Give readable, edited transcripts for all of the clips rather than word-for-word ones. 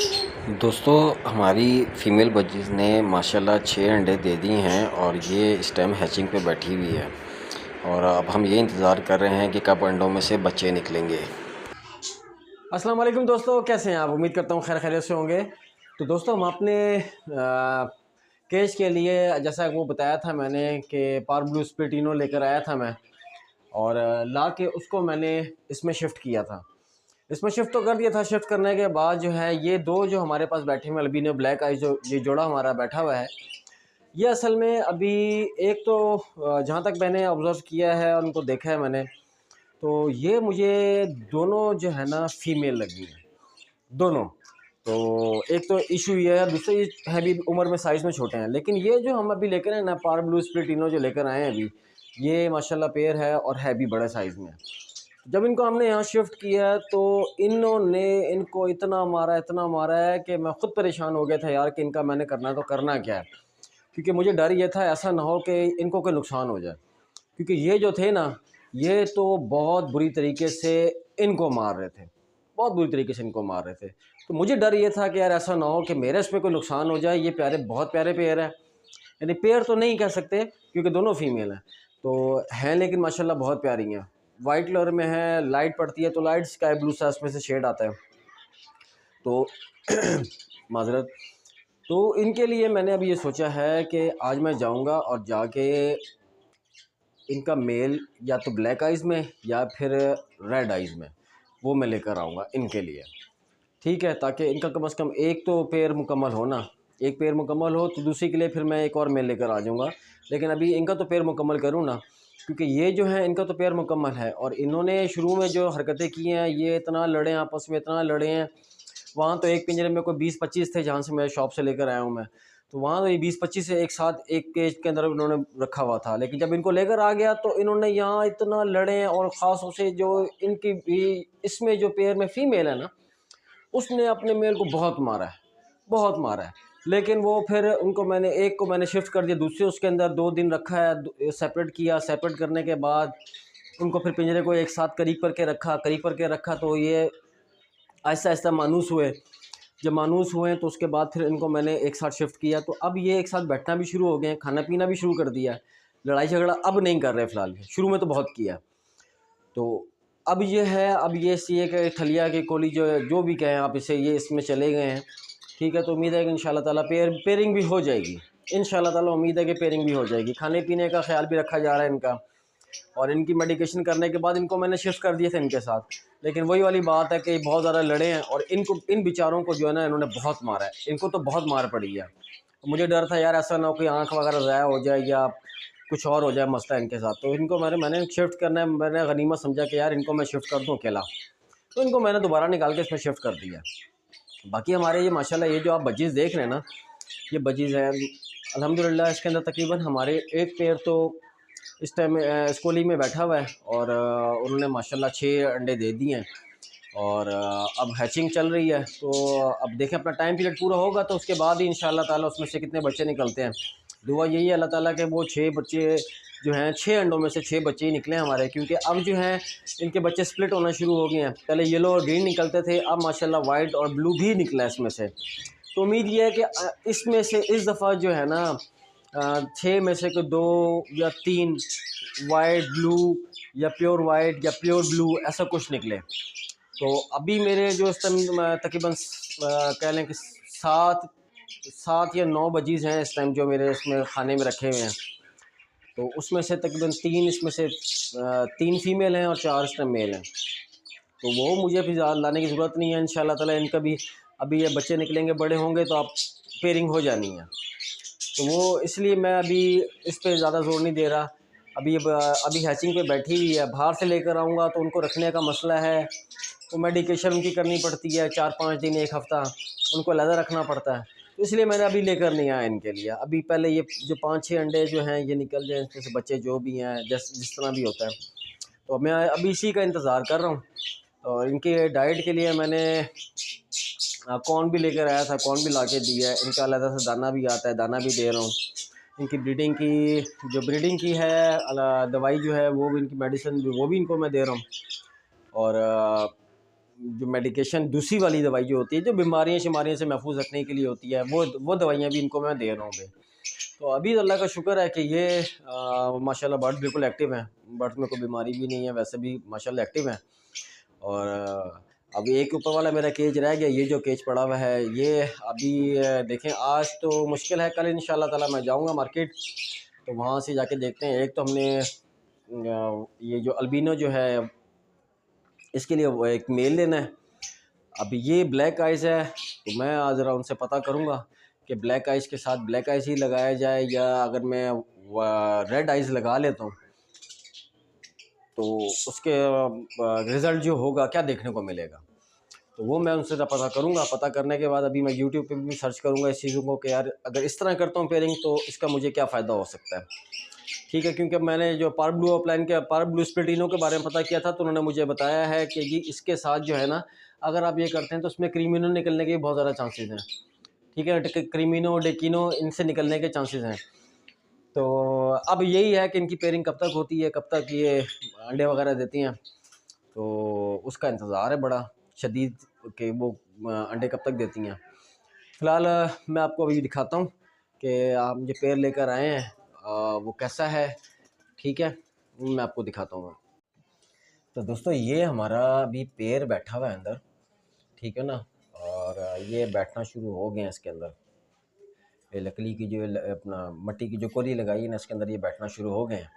दोस्तों, हमारी female budgies ने माशाल्लाह 6 अंडे दे दिए हैं और ये इस टाइम हैचिंग पे बैठी हुई है। और अब हम ये इंतज़ार कर रहे हैं कि कब अंडों में से बच्चे निकलेंगे। अस्सलाम वालेकुम दोस्तों, कैसे हैं आप? उम्मीद करता हूँ खैर खैरियत से होंगे। तो दोस्तों, हम अपने केज के लिए जैसा वो बताया था मैंने कि पार ब्लू स्प्लिटिनो लेकर आया था मैं, और ला के उसको मैंने इसमें शिफ्ट किया था। इसमें शिफ्ट तो कर दिया था। शिफ्ट करने के बाद जो है ये दो जो हमारे पास बैठे हुए अल्बिनो ब्लैक आई, जो ये जोड़ा हमारा बैठा हुआ है, ये असल में अभी एक तो जहाँ तक मैंने ऑब्ज़र्व किया है और उनको देखा है मैंने, तो ये मुझे दोनों जो है ना फ़ीमेल लगी हैं, दोनों। तो एक तो इशू ये है, दूसरे ये है भी उम्र में साइज़ में छोटे हैं, लेकिन ये जो हम अभी लेकर आए ना पार ब्लू स्प्लिटिनो जो लेकर आए हैं अभी, ये माशाल्लाह पेयर है और है भी बड़े साइज़ में। जब इनको हमने यहाँ शिफ्ट किया तो इन्होंने इनको इतना मारा है कि मैं ख़ुद परेशान हो गया था यार कि इनका मैंने करना तो करना क्या है, क्योंकि मुझे डर ये था ऐसा ना हो कि इनको कोई नुकसान हो जाए, क्योंकि ये जो थे ना, ये तो बहुत बुरी तरीके से इनको मार रहे थे, बहुत बुरी तरीके से इनको मार रहे थे। तो मुझे डर ये था कि यार ऐसा ना हो कि मेरे इसमें कोई नुकसान हो जाए। ये प्यारे, बहुत प्यारे पेयर हैं, यानी पेयर तो नहीं कह सकते क्योंकि दोनों फीमेल हैं, तो हैं लेकिन माशाल्लाह बहुत प्यारी हैं। वाइट कलर में है, लाइट पड़ती है तो लाइट स्काई ब्लू सा इसमें से शेड आता है, तो माजरत। तो इनके लिए मैंने अभी ये सोचा है कि आज मैं जाऊंगा और जाके इनका मेल या तो ब्लैक आइज़ में या फिर रेड आइज़ में, वो मैं लेकर आऊँगा इनके लिए, ठीक है, ताकि इनका कम से कम एक तो पेयर मुकम्मल हो ना। एक पेयर मुकम्मल हो तो दूसरी के लिए फिर मैं एक और मेल लेकर आ जाऊँगा, लेकिन अभी इनका तो पेयर मुकम्मल करूँ ना, क्योंकि ये जो है इनका तो पेयर मुकम्मल है और इन्होंने शुरू में जो हरकतें की हैं, ये इतना लड़े हैं आपस में, इतना लड़े हैं। वहाँ तो एक पिंजरे में कोई 20-25 थे जहाँ से मैं शॉप से लेकर आया हूँ मैं, तो वहाँ तो ये 20-25 से एक साथ एक केज के अंदर उन्होंने रखा हुआ था, लेकिन जब इनको लेकर आ गया तो इन्होंने यहाँ इतना लड़े हैं, और ख़ास तौर से जो इनकी भी इसमें जो पेयर में फ़ीमेल है ना, उसने अपने मेल को बहुत मारा है, बहुत मारा है। लेकिन वो फिर उनको मैंने एक को मैंने शिफ्ट कर दिया दूसरे उसके अंदर, 2 दिन रखा है, सेपरेट किया। सेपरेट करने के बाद उनको फिर पिंजरे को एक साथ करीब करके रखा, करीब करके रखा, तो ये आहिस्ता-आहिस्ता मानूस हुए। जब मानूस हुए तो उसके बाद फिर इनको मैंने एक साथ शिफ्ट किया, तो अब ये एक साथ बैठना भी शुरू हो गए हैं, खाना-पीना भी शुरू कर दिया है। लड़ाई झगड़ा अब नहीं कर रहे फ़िलहाल, शुरू में तो बहुत किया। तो अब ये है, अब ये सी है कि थलिया की कोली जो है, जो भी कहें आप इसे, ये इसमें चले गए हैं, ठीक है। तो उम्मीद है कि इंशाल्लाह ताला पेयरिंग भी हो जाएगी। इंशाल्लाह ताला उम्मीद है कि पेयरिंग भी हो जाएगी। खाने-पीने का ख़्याल भी रखा जा रहा है इनका, और इनकी मेडिकेशन करने के बाद इनको मैंने शिफ्ट कर दिए थे इनके साथ। लेकिन वही वाली बात है कि बहुत ज़्यादा लड़े हैं और इनको, इन बेचारों को जो है ना, इन्होंने बहुत मारा है। इनको तो बहुत मार पड़ी है। मुझे डर था यार ऐसा ना हो कोई आँख वगैरह ज़ाया हो जाए या कुछ और हो जाए मसला इनके साथ। तो इनको मैंने शिफ्ट करना है, मैंने गनीमत समझा कि यार इनको मैं शिफ्ट कर दूँ अकेला। तो इनको मैंने दोबारा निकाल के इसमें शिफ्ट कर दिया। बाकी हमारे ये माशाल्लाह ये जो आप बजीज़ देख रहे हैं ना, ये बजीज़ है अल्हम्दुलिल्लाह। इसके अंदर तकरीबन हमारे एक पेयर तो इस टाइम स्कूली में बैठा हुआ है, और उन्होंने माशाल्लाह 6 अंडे दे दिए हैं, और अब हैचिंग चल रही है। तो अब देखें, अपना टाइम पीरियड पूरा होगा तो उसके बाद ही इंशाल्लाह ताला उसमें से कितने बच्चे निकलते हैं। दुआ यही है अल्लाह ताला के वो 6 बच्चे जो हैं, 6 अंडों में से 6 बच्चे ही निकले हमारे, क्योंकि अब जो हैं इनके बच्चे स्प्लिट होना शुरू हो गए हैं। पहले येलो और ग्रीन निकलते थे, अब माशाल्लाह वाइट और ब्लू भी निकला है इसमें से। तो उम्मीद ये है कि इसमें से इस दफ़ा जो है ना, 6 में से कोई 2 या 3 वाइट ब्लू या प्योर वाइट या प्योर ब्लू ऐसा कुछ निकले। तो अभी मेरे जो इस टाइम तकरीबन कह लें कि 7 या 9 बजीज़ हैं इस टाइम जो मेरे इसमें खाने में रखे हुए हैं। तो उसमें से तकरीबन 3 इसमें से 3 फीमेल हैं और 4 इस टाइम मेल हैं। तो वो मुझे अभी ज़्यादा लाने की ज़रूरत नहीं है, इंशाल्लाह ताला इनका भी अभी ये बच्चे निकलेंगे, बड़े होंगे तो आप पेयरिंग हो जानी है। तो वो इसलिए मैं अभी इस पे ज़्यादा ज़ोर नहीं दे रहा। अभी हैचिंग पे बैठी हुई है, बाहर से लेकर आऊँगा तो उनको रखने का मसला है, तो मेडिकेशन उनकी करनी पड़ती है, 4-5 दिन 1 हफ़्ता उनको अलग रखना पड़ता है। तो इसलिए मैंने अभी लेकर नहीं आया इनके लिए। अभी पहले ये जो 5-6 अंडे जो हैं ये निकल जाएँ, इसमें से बच्चे जो भी हैं, जिस तरह भी होता है, तो मैं अभी इसी का इंतज़ार कर रहा हूँ। और इनके डाइट के लिए मैंने कॉर्न भी लेकर आया था, कॉर्न भी ला के दिया है। इनका अलग से दाना भी आता है, दाना भी दे रहा हूँ। इनकी ब्रीडिंग की है दवाई जो है, वो भी इनकी मेडिसिन भी, वो भी इनको मैं दे रहा हूँ। और जो मेडिकेशन दूसरी वाली दवाई जो होती है, जो बीमारियाँ शिमारियों से महफूज रखने के लिए होती है, वो दवाइयाँ भी इनको मैं दे रहा हूँ। तो अभी अल्लाह का शुक्र है कि ये माशाल्लाह बर्ड बिल्कुल एक्टिव हैं। बर्ड्स में कोई बीमारी भी नहीं है, वैसे भी माशाल्लाह एक्टिव हैं। और अभी एक ऊपर वाला मेरा केज रह गया, ये जो केज पड़ा हुआ है ये अभी देखें, आज तो मुश्किल है, कल इंशाल्लाह ताला मैं जाऊंगा मार्केट, तो वहाँ से जाके देखते हैं। एक तो हमने ये जो अल्बिनो जो है इसके लिए वो एक मेल लेना है। अभी ये ब्लैक आइज़ है, तो मैं आज ज़रा उनसे पता करूँगा कि ब्लैक आइज़ के साथ ब्लैक आइज़ ही लगाया जाए, या अगर मैं रेड आइज़ लगा लेता हूँ तो उसके रिज़ल्ट जो होगा क्या देखने को मिलेगा। तो वो मैं उनसे पता करूँगा। पता करने के बाद अभी मैं यूट्यूब पे भी सर्च करूँगा इस चीज़ों को कि यार अगर इस तरह करता हूँ पेयरिंग तो इसका मुझे क्या फ़ायदा हो सकता है। ठीक है, क्योंकि मैंने जो पार ब्लू अपलाइन के पार ब्लू स्प्लिटिनो के बारे में पता किया था, तो उन्होंने मुझे बताया है कि जी इसके साथ जो है ना, अगर आप ये करते हैं तो उसमें क्रीमिनो निकलने के बहुत ज़्यादा चांसेस हैं। ठीक है, क्रीमिनो डेकिनो इनसे निकलने के चांसेस हैं। तो अब यही है कि इनकी पेयरिंग कब तक होती है, कब तक ये अंडे वगैरह देती हैं, तो उसका इंतज़ार है बड़ा शदीद कि वो अंडे कब तक देती हैं। फ़िलहाल मैं आपको अभी दिखाता हूँ कि आप मुझे पेड़ लेकर आए हैं, वो कैसा है। ठीक है, मैं आपको दिखाता हूँ। तो दोस्तों ये हमारा अभी पेड़ बैठा हुआ है अंदर, ठीक है ना, और ये बैठना शुरू हो गए हैं इसके अंदर। ये लकड़ी की जो अपना मट्टी की जो कोरी लगाई है ना, इसके अंदर ये बैठना शुरू हो गए हैं।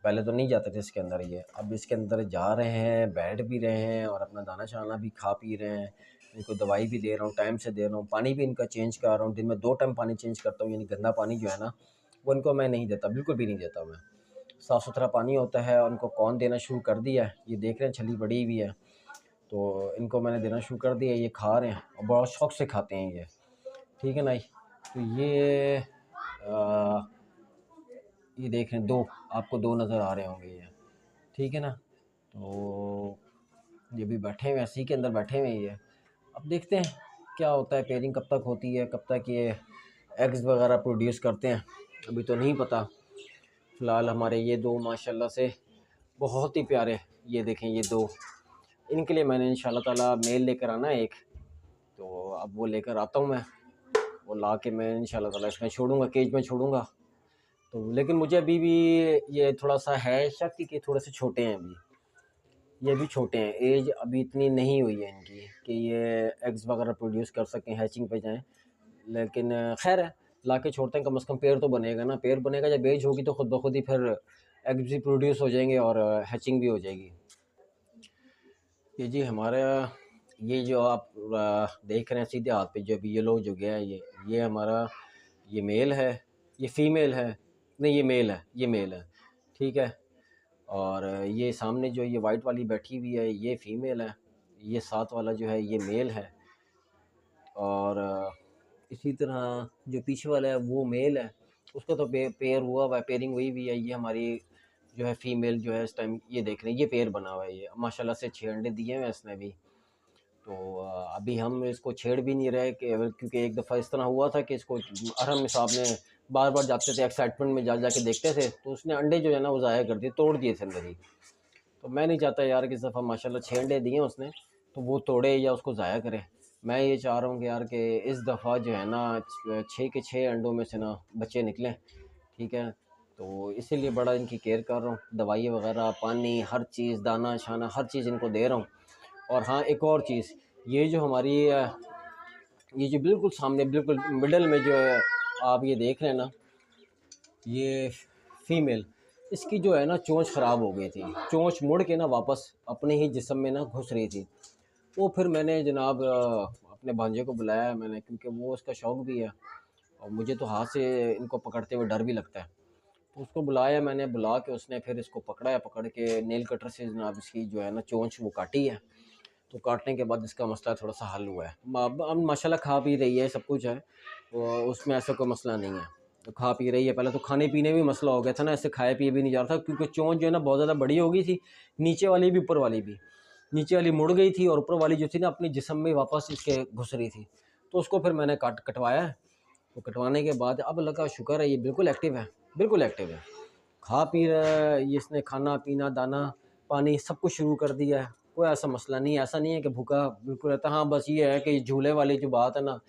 पहले तो नहीं जाते थे इसके अंदर ये, अब इसके अंदर जा रहे हैं, बैठ भी रहे हैं और अपना दाना शाना भी खा पी रहे हैं। इनको दवाई भी दे रहा हूँ, टाइम से दे रहा हूँ, पानी भी इनका चेंज कर रहा हूँ। दिन में 2 टाइम पानी चेंज करता हूँ, यानी गंदा पानी जो है ना वो इनको मैं नहीं देता, बिल्कुल भी नहीं देता मैं। साफ़ सुथरा पानी होता है। और उनको कौन देना शुरू कर दिया है, ये देख रहे हैं छली बड़ी हुई है, तो इनको मैंने देना शुरू कर दिया। ये खा रहे हैं और बड़ा शौक़ से खाते हैं ये, ठीक है ना। तो ये देख रहे हैं, 2 आपको 2 नज़र आ रहे होंगे ये, ठीक है ना। तो ये भी बैठे हुए हैं, इसी के अंदर बैठे हुए हैं ये। अब देखते हैं क्या होता है, पेयरिंग कब तक होती है, कब तक ये एग्स वगैरह प्रोड्यूस करते हैं, अभी तो नहीं पता। फ़िलहाल हमारे ये 2 माशाल्लाह से बहुत ही प्यारे, ये देखें ये 2, इनके लिए मैंने इंशाल्लाह ताला मेल लेकर आना है एक, तो अब वो लेकर आता हूँ मैं। वो ला के मैं इंशाल्लाह ताला इसमें छोड़ूंगा, केज में छोड़ूंगा। तो लेकिन मुझे अभी भी ये थोड़ा सा है शक कि थोड़े से छोटे हैं अभी, ये भी छोटे हैं, एज अभी इतनी नहीं हुई है इनकी कि ये एग्स वगैरह प्रोड्यूस कर सकें, हैचिंग पे जाएं। लेकिन खैर है, ला के छोड़ते हैं, कम से कम पेड़ तो बनेगा ना। पेड़ बनेगा, जब एज होगी तो खुद ब खुद ही फिर एग्स भी प्रोड्यूस हो जाएंगे और हैचिंग भी हो जाएगी। ये जी हमारा, ये जो आप देख रहे हैं सीधे हाथ पे जो अभी ये लोग जो गया है, ये हमारा, ये मेल है, ये फीमेल है, नहीं ये मेल है, ये मेल है, ठीक है। और ये सामने जो ये वाइट वाली बैठी हुई है ये फीमेल है, ये साथ वाला जो है ये मेल है। और इसी तरह जो पीछे वाला है वो मेल है, उसका तो पेयर हुआ है, पेयरिंग हुई भी है। ये हमारी जो है फीमेल जो है इस टाइम ये देख रहे हैं, ये पेयर बना हुआ है, ये माशाल्लाह से 6 अंडे दिए हैं इसने भी। तो अभी हम इसको छेड़ भी नहीं रहे कि, क्योंकि एक दफ़ा इस तरह हुआ था कि इसको अरहम साहब ने बार बार जाते थे, एक्साइटमेंट में जा के देखते थे, तो उसने अंडे जो है ना वो ज़ाया कर दिए, तोड़ दिए थे अंदर ही। तो मैं नहीं चाहता यार कि इस दफ़ा माशाल्लाह 6 अंडे दिए उसने तो वो तोड़े या उसको ज़ाया करे। मैं ये चाह रहा हूँ कि यार कि इस दफ़ा जो है ना 6 के 6 अंडों में से ना बच्चे निकलें, ठीक है। तो इसीलिए बड़ा इनकी केयर कर रहा हूँ, दवाई वगैरह, पानी, हर चीज़, दाना शाना हर चीज़ इनको दे रहा हूँ। और हाँ, एक और चीज़, ये जो हमारी ये जो बिल्कुल सामने बिल्कुल मिडल में जो है आप ये देख रहे हैं ना, ये फीमेल, इसकी जो है ना चोंच ख़राब हो गई थी, चोंच मुड़ के ना वापस अपने ही जिस्म में ना घुस रही थी। वो फिर मैंने जनाब अपने भांजे को बुलाया मैंने, क्योंकि वो उसका शौक़ भी है और मुझे तो हाथ से इनको पकड़ते हुए डर भी लगता है। तो उसको बुलाया मैंने, बुला के उसने फिर इसको पकड़ा है, पकड़ के नेल कटर से जनाब इसकी जो है ना चोंच वो काटी है। तो काटने के बाद इसका मसला थोड़ा सा हल हुआ है। अब माशाल्लाह खा पी रही है, सब कुछ है, तो उसमें ऐसा कोई मसला नहीं है। तो खा पी रही है, पहले तो खाने पीने में मसला हो गया था ना, इससे खाए पिए भी नहीं जा रहा था, क्योंकि चोंच जो है ना बहुत ज़्यादा बड़ी हो गई थी, नीचे वाली भी ऊपर वाली भी। नीचे वाली मुड़ गई थी और ऊपर वाली जो थी ना अपने जिस्म में वापस इसके घुस रही थी। तो उसको फिर मैंने कटवाया है। तो कटवाने के बाद अब अल्लाह का शुक्र है ये बिल्कुल एक्टिव है, बिल्कुल एक्टिव है, खा पी रहा है। ये इसने खाना पीना, दाना पानी सब कुछ शुरू कर दिया है। कोई ऐसा मसला नहीं है, ऐसा नहीं है कि भूखा बिल्कुल रहता। हाँ बस ये है कि झूले वाली जो बात है ना,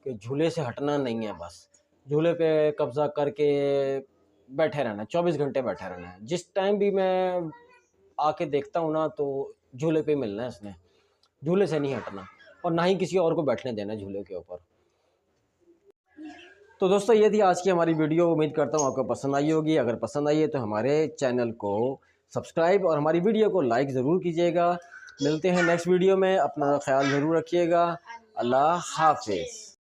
कि झूले से हटना नहीं है, बस झूले पे कब्ज़ा करके बैठे रहना है, 24 घंटे बैठे रहना है। जिस टाइम भी मैं आके देखता हूँ ना तो झूले पे मिलना है इसने, झूले से नहीं हटना और ना ही किसी और को बैठने देना झूले के ऊपर। तो दोस्तों ये थी आज की हमारी वीडियो, उम्मीद करता हूँ आपको पसंद आई होगी। अगर पसंद आई है तो हमारे चैनल को सब्सक्राइब और हमारी वीडियो को लाइक ज़रूर कीजिएगा। मिलते हैं नेक्स्ट वीडियो में, अपना ख्याल ज़रूर रखिएगा। अल्लाह हाफिज़।